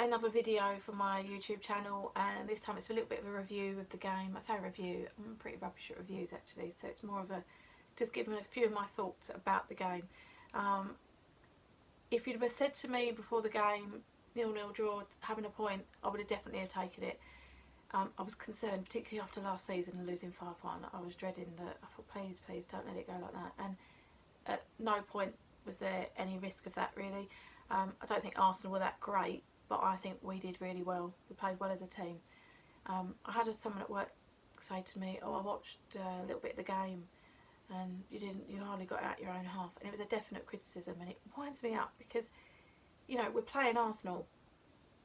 another video for my YouTube channel, and this time it's a little bit of a review of the game. I say review, I'm pretty rubbish at reviews actually, so it's more of a just giving a few of my thoughts about the game. If you'd have said to me before the game 0-0 draw, having a point, I would have definitely taken it. I was concerned, particularly after last season and losing 5-1. I was dreading that. I thought, please don't let it go like that, and at no point was there any risk of that really. I don't think Arsenal were that great, but I think we did really well. We played well as a team. I had someone at work say to me, oh, I watched a little bit of the game and you hardly got out your own half, and it was a definite criticism, and it winds me up because, you know, we're playing Arsenal.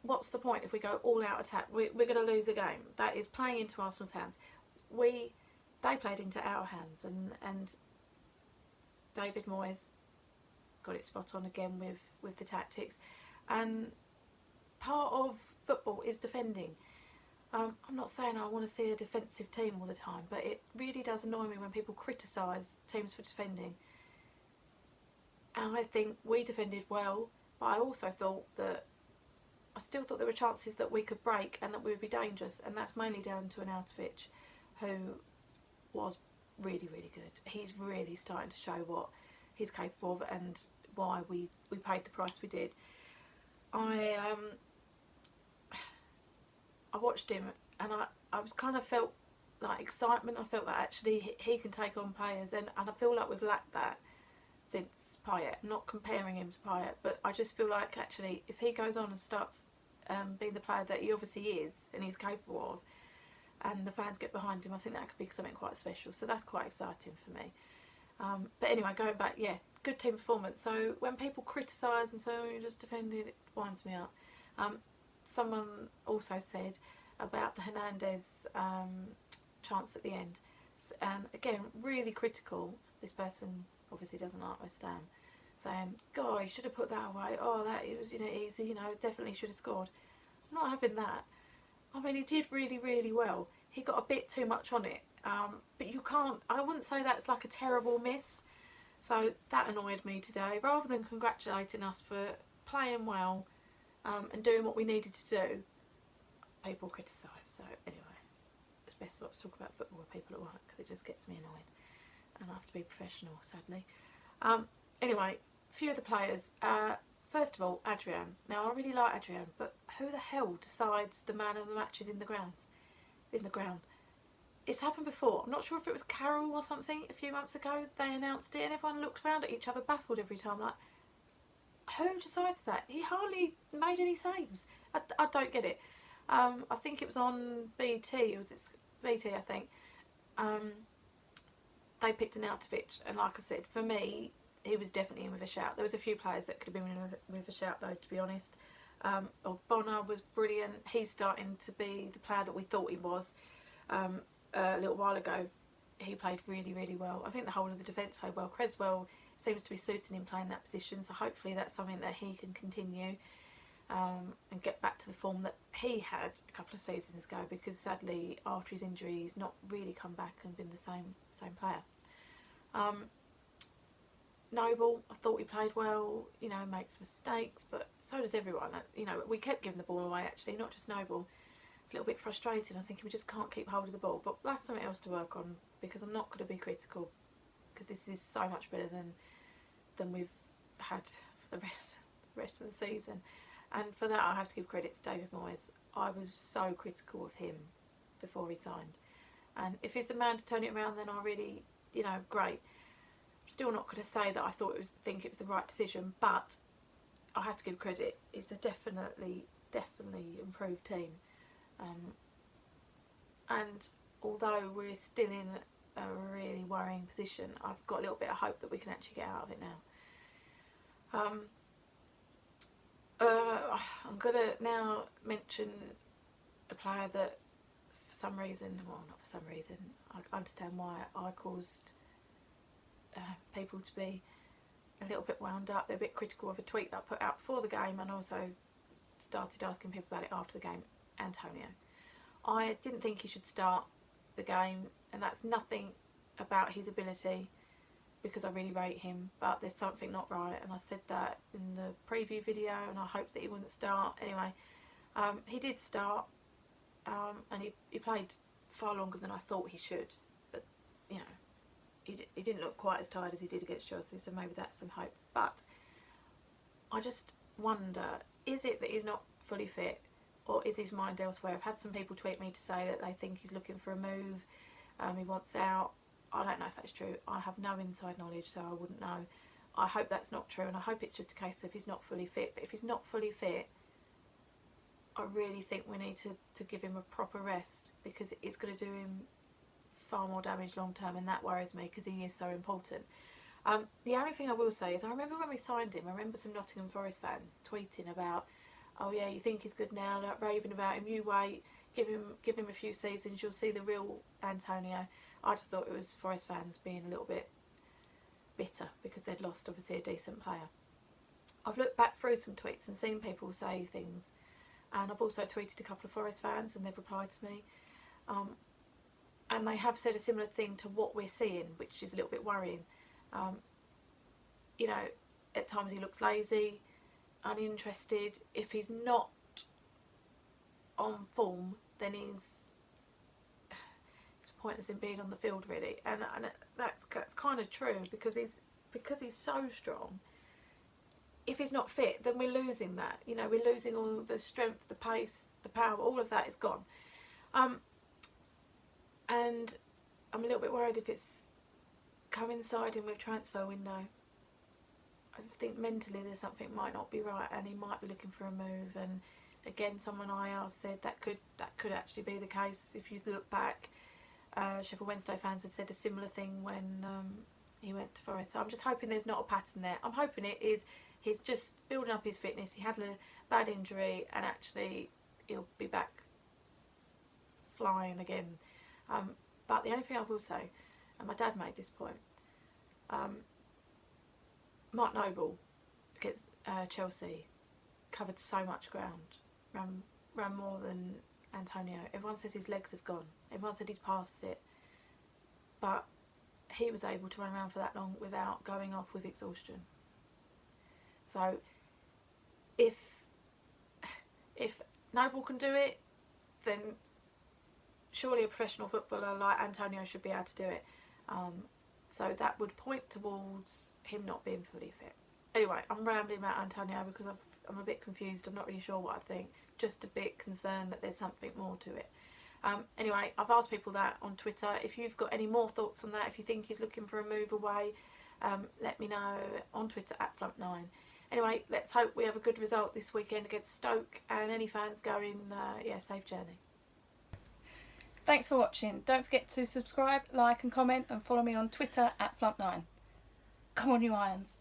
What's the point if we go all out attack? We're going to lose the game. That is playing into Arsenal's hands. They played into our hands, and David Moyes got it spot on again with the tactics, and part of football is defending. I'm not saying I want to see a defensive team all the time, but it really does annoy me when people criticise teams for defending. And I think we defended well, but I also thought that I still thought there were chances that we could break and that we would be dangerous, and that's mainly down to Arnautovic, who was really, really good. He's really starting to show what he's capable of and why we paid the price we did. I watched him and I was kind of felt like excitement. I felt that actually he can take on players, and I feel like we've lacked that since Payet. I'm not comparing him to Payet, but I just feel like actually if he goes on and starts being the player that he obviously is and he's capable of, and the fans get behind him, I think that could be something quite special. So that's quite exciting for me. But anyway, going back, yeah, good team performance. So when people criticise and say, oh, you just defended, it winds me up. Someone also said about the Hernandez chance at the end, and again, really critical. This person obviously doesn't like West Ham, saying, God, you should have put that away. Oh, that it was, you know, easy. You know, definitely should have scored. I'm not having that. I mean, he did really, really well. He got a bit too much on it, but you can't. I wouldn't say that's like a terrible miss. So that annoyed me today. Rather than congratulating us for playing well and doing what we needed to do, people criticise. So anyway, it's best not to talk about football with people at work because it just gets me annoyed, and I have to be professional, sadly. Anyway, a few of the players. First of all, Adrian. Now, I really like Adrian, but who the hell decides the man of the matches in the ground? It's happened before. I'm not sure if it was Carroll or something a few months ago. They announced it and everyone looked around at each other baffled every time, like, who decides that? He hardly made any saves. I don't get it. I think it was on BT, or was it BT, I think. They picked Arnautovic, and like I said, for me, he was definitely in with a shout. There was a few players that could have been in with a shout though, to be honest. Bonner was brilliant. He's starting to be the player that we thought he was. A little while ago, he played really, really well. I think the whole of the defence played well. Creswell seems to be suiting him playing that position, so hopefully that's something that he can continue and get back to the form that he had a couple of seasons ago, because sadly after his injury he's not really come back and been the same player. Noble, I thought he played well, you know, makes mistakes, but so does everyone. You know, we kept giving the ball away actually, not just Noble. It's a little bit frustrating. I think we just can't keep hold of the ball, but that's something else to work on, because I'm not going to be critical, because this is so much better than we've had for the rest of the season. And for that I have to give credit to David Moyes. I was so critical of him before he signed, and if he's the man to turn it around, then I really, you know, great. I'm still not going to say that I think it was the right decision, but I have to give credit. It's a definitely improved team. And although we're still in a really worrying position, I've got a little bit of hope that we can actually get out of it now. I'm going to now mention a player that for some reason, well, not for some reason, I understand why I caused people to be a little bit wound up. They're a bit critical of a tweet that I put out before the game, and also started asking people about it after the game. Antonio. I didn't think he should start the game, and that's nothing about his ability, because I really rate him, but there's something not right, and I said that in the preview video, and I hoped that he wouldn't start. Anyway, He did start, and he played far longer than I thought he should, but you know, he didn't look quite as tired as he did against Chelsea, so maybe that's some hope. But I just wonder, is it that he's not fully fit, or is his mind elsewhere? I've had some people tweet me to say that they think he's looking for a move, he wants out. I don't know if that's true. I have no inside knowledge, so I wouldn't know. I hope that's not true, and I hope it's just a case of he's not fully fit. But if he's not fully fit, I really think we need to give him a proper rest, because it's going to do him far more damage long term, and that worries me because he is so important. The only thing I will say is I remember when we signed him, I remember some Nottingham Forest fans tweeting about, oh yeah, you think he's good now, like raving about him, you wait, give him a few seasons, you'll see the real Antonio. I just thought it was Forest fans being a little bit bitter because they'd lost obviously a decent player. I've looked back through some tweets and seen people say things, and I've also tweeted a couple of Forest fans and they've replied to me, and they have said a similar thing to what we're seeing, which is a little bit worrying. You know, at times he looks lazy, uninterested. If he's not on form, then it's pointless in being on the field, really. And that's kind of true, because he's so strong. If he's not fit, then we're losing that. You know, we're losing all the strength, the pace, the power. All of that is gone. And I'm a little bit worried if it's coinciding with transfer window. I think mentally there's something might not be right, and he might be looking for a move. And again, someone I asked said that could actually be the case. If you look back, Sheffield Wednesday fans had said a similar thing when he went to Forest. So I'm just hoping there's not a pattern there. I'm hoping it is he's just building up his fitness. He had a bad injury, and actually he'll be back flying again. But the only thing I will say, and my dad made this point, Mark Noble against Chelsea covered so much ground, ran more than Antonio. Everyone says his legs have gone. Everyone said he's past it. But he was able to run around for that long without going off with exhaustion. So if Noble can do it, then surely a professional footballer like Antonio should be able to do it. So that would point towards him not being fully fit. Anyway, I'm rambling about Antonio because I'm a bit confused. I'm not really sure what I think. Just a bit concerned that there's something more to it. Anyway, I've asked people that on Twitter. If you've got any more thoughts on that, if you think he's looking for a move away, let me know on Twitter @Flump9. Anyway, let's hope we have a good result this weekend against Stoke, and any fans going, safe journey. Thanks for watching. Don't forget to subscribe, like and comment, and follow me on Twitter @Flump9. Come on, you Irons.